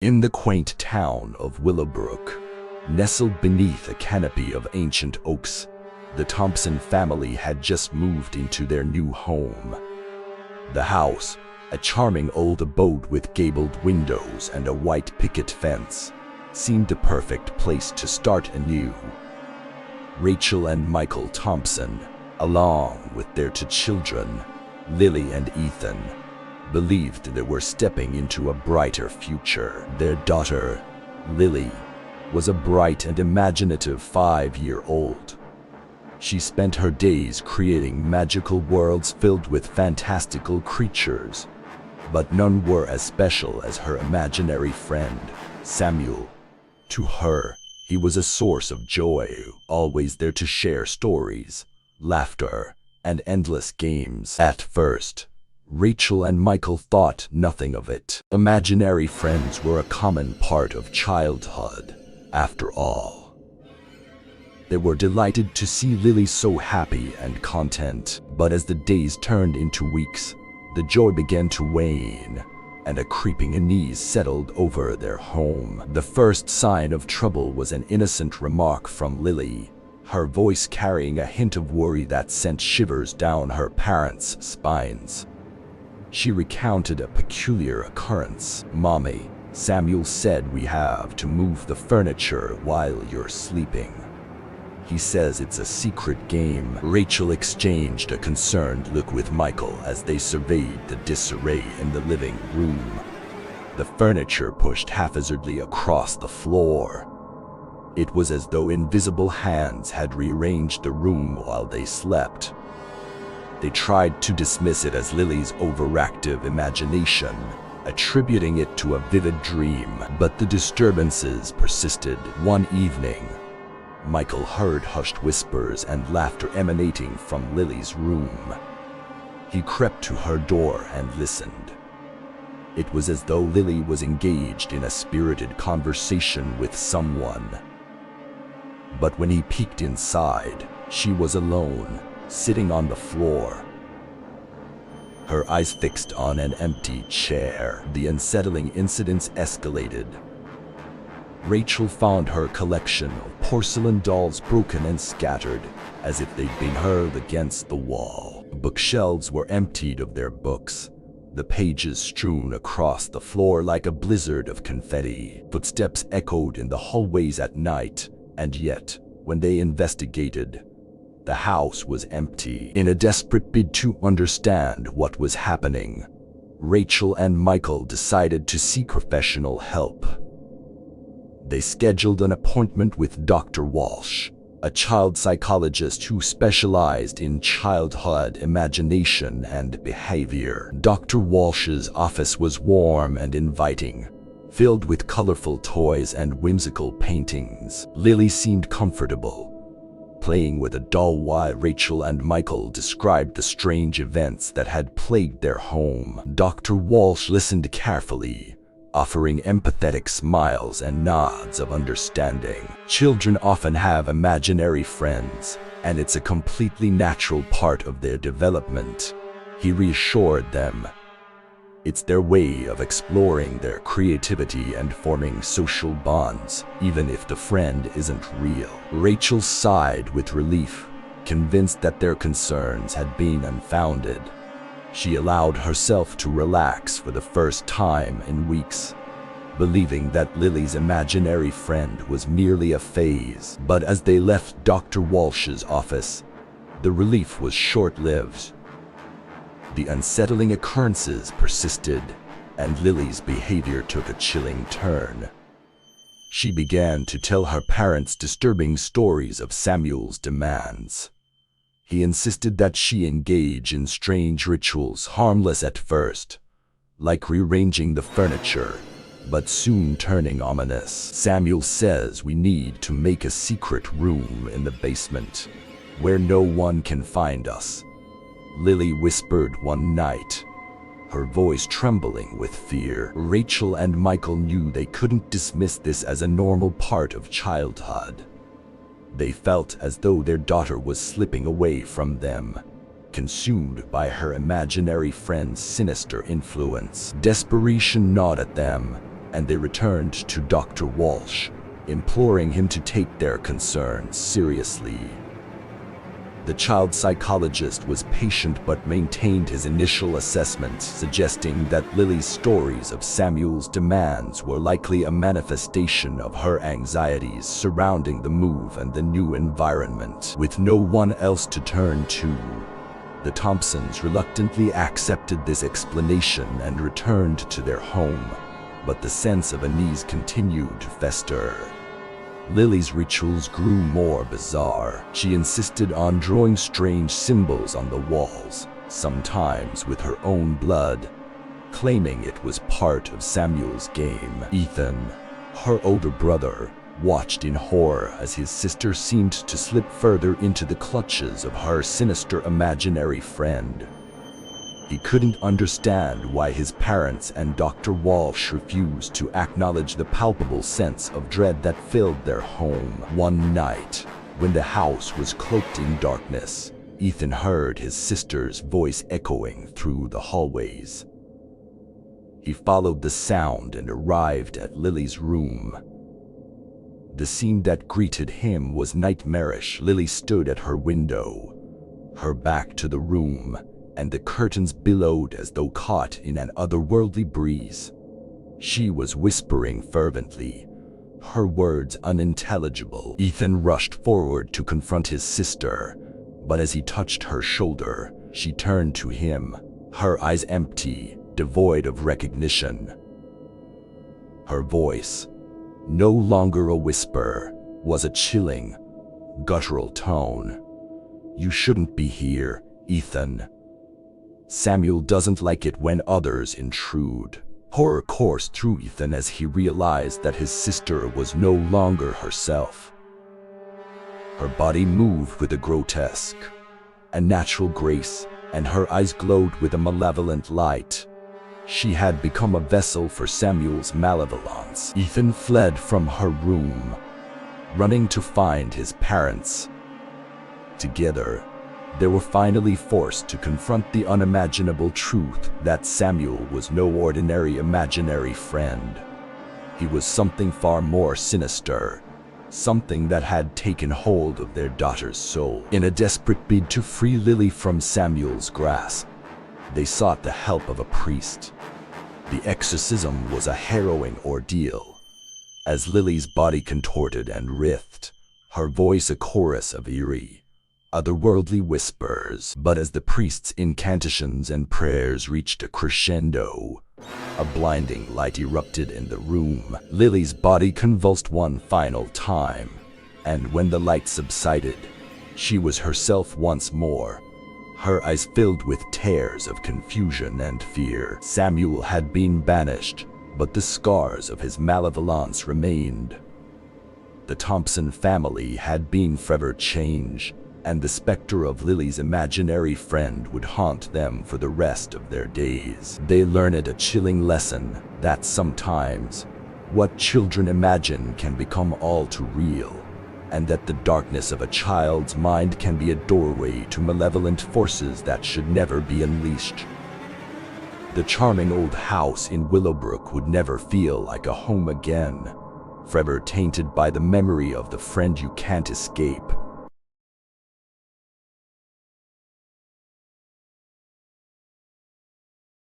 In the quaint town of Willowbrook, nestled beneath a canopy of ancient oaks, the Thompson family had just moved into their new home. The house, a charming old abode with gabled windows and a white picket fence, seemed a perfect place to start anew. Rachel and Michael Thompson, along with their two children, Lily and Ethan, believed they were stepping into a brighter future. Their daughter, Lily, was a bright and imaginative 5-year-old. She spent her days creating magical worlds filled with fantastical creatures, but none were as special as her imaginary friend, Samuel. To her, he was a source of joy, always there to share stories, laughter, and endless games. At first, Rachel and Michael thought nothing of it. Imaginary friends were a common part of childhood, after all. They were delighted to see Lily so happy and content, but as the days turned into weeks, the joy began to wane, and a creeping unease settled over their home. The first sign of trouble was an innocent remark from Lily, her voice carrying a hint of worry that sent shivers down her parents' spines. She recounted a peculiar occurrence. "Mommy, Samuel said we have to move the furniture while you're sleeping. He says it's a secret game." Rachel exchanged a concerned look with Michael as they surveyed the disarray in the living room. The furniture pushed haphazardly across the floor. It was as though invisible hands had rearranged the room while they slept. They tried to dismiss it as Lily's overactive imagination, attributing it to a vivid dream, but the disturbances persisted. One evening, Michael heard hushed whispers and laughter emanating from Lily's room. He crept to her door and listened. It was as though Lily was engaged in a spirited conversation with someone. But when he peeked inside, she was alone, sitting on the floor, her eyes fixed on an empty chair. The unsettling incidents escalated. Rachel found her collection of porcelain dolls broken and scattered, as if they'd been hurled against the wall. Bookshelves were emptied of their books, the pages strewn across the floor like a blizzard of confetti. Footsteps echoed in the hallways at night, and yet, when they investigated, the house was empty. In a desperate bid to understand what was happening, Rachel and Michael decided to seek professional help. They scheduled an appointment with Dr. Walsh, a child psychologist who specialized in childhood imagination and behavior. Dr. Walsh's office was warm and inviting, filled with colorful toys and whimsical paintings. Lily seemed comfortable, playing with a doll while Rachel and Michael described the strange events that had plagued their home. Dr. Walsh listened carefully, offering empathetic smiles and nods of understanding. Children often have imaginary friends, and it's a completely natural part of their development, he reassured them. It's their way of exploring their creativity and forming social bonds, even if the friend isn't real. Rachel sighed with relief, convinced that their concerns had been unfounded. She allowed herself to relax for the first time in weeks, believing that Lily's imaginary friend was merely a phase. But as they left Dr. Walsh's office, the relief was short-lived. The unsettling occurrences persisted, and Lily's behavior took a chilling turn. She began to tell her parents disturbing stories of Samuel's demands. He insisted that she engage in strange rituals, harmless at first, like rearranging the furniture, but soon turning ominous. "Samuel says we need to make a secret room in the basement, where no one can find us," Lily whispered one night, her voice trembling with fear. Rachel and Michael knew they couldn't dismiss this as a normal part of childhood. They felt as though their daughter was slipping away from them, consumed by her imaginary friend's sinister influence. Desperation gnawed at them, and they returned to Dr. Walsh, imploring him to take their concerns seriously. The child psychologist was patient but maintained his initial assessment, suggesting that Lily's stories of Samuel's demands were likely a manifestation of her anxieties surrounding the move and the new environment. With no one else to turn to, the Thompsons reluctantly accepted this explanation and returned to their home, but the sense of unease continued to fester. Lily's rituals grew more bizarre. She insisted on drawing strange symbols on the walls, sometimes with her own blood, claiming it was part of Samuel's game. Ethan, her older brother, watched in horror as his sister seemed to slip further into the clutches of her sinister imaginary friend. He couldn't understand why his parents and Dr. Walsh refused to acknowledge the palpable sense of dread that filled their home. One night, when the house was cloaked in darkness, Ethan heard his sister's voice echoing through the hallways. He followed the sound and arrived at Lily's room. The scene that greeted him was nightmarish. Lily stood at her window, her back to the room, and the curtains billowed as though caught in an otherworldly breeze. She was whispering fervently, her words unintelligible. Ethan rushed forward to confront his sister, but as he touched her shoulder, she turned to him, her eyes empty, devoid of recognition. Her voice, no longer a whisper, was a chilling, guttural tone. "You shouldn't be here, Ethan. Samuel doesn't like it when others intrude." Horror coursed through Ethan as he realized that his sister was no longer herself. Her body moved with a grotesque, unnatural grace, and her eyes glowed with a malevolent light. She had become a vessel for Samuel's malevolence. Ethan fled from her room, running to find his parents. Together, they were finally forced to confront the unimaginable truth that Samuel was no ordinary imaginary friend. He was something far more sinister, something that had taken hold of their daughter's soul. In a desperate bid to free Lily from Samuel's grasp, they sought the help of a priest. The exorcism was a harrowing ordeal. As Lily's body contorted and writhed, her voice a chorus of eerie, otherworldly whispers. But as the priest's incantations and prayers reached a crescendo, a blinding light erupted in the room. Lily's body convulsed one final time, and when the light subsided, she was herself once more, her eyes filled with tears of confusion and fear. Samuel had been banished, but the scars of his malevolence remained. The Thompson family had been forever changed, and the specter of Lily's imaginary friend would haunt them for the rest of their days. They learned a chilling lesson that sometimes what children imagine can become all too real, and that the darkness of a child's mind can be a doorway to malevolent forces that should never be unleashed. The charming old house in Willowbrook would never feel like a home again, forever tainted by the memory of the friend you can't escape.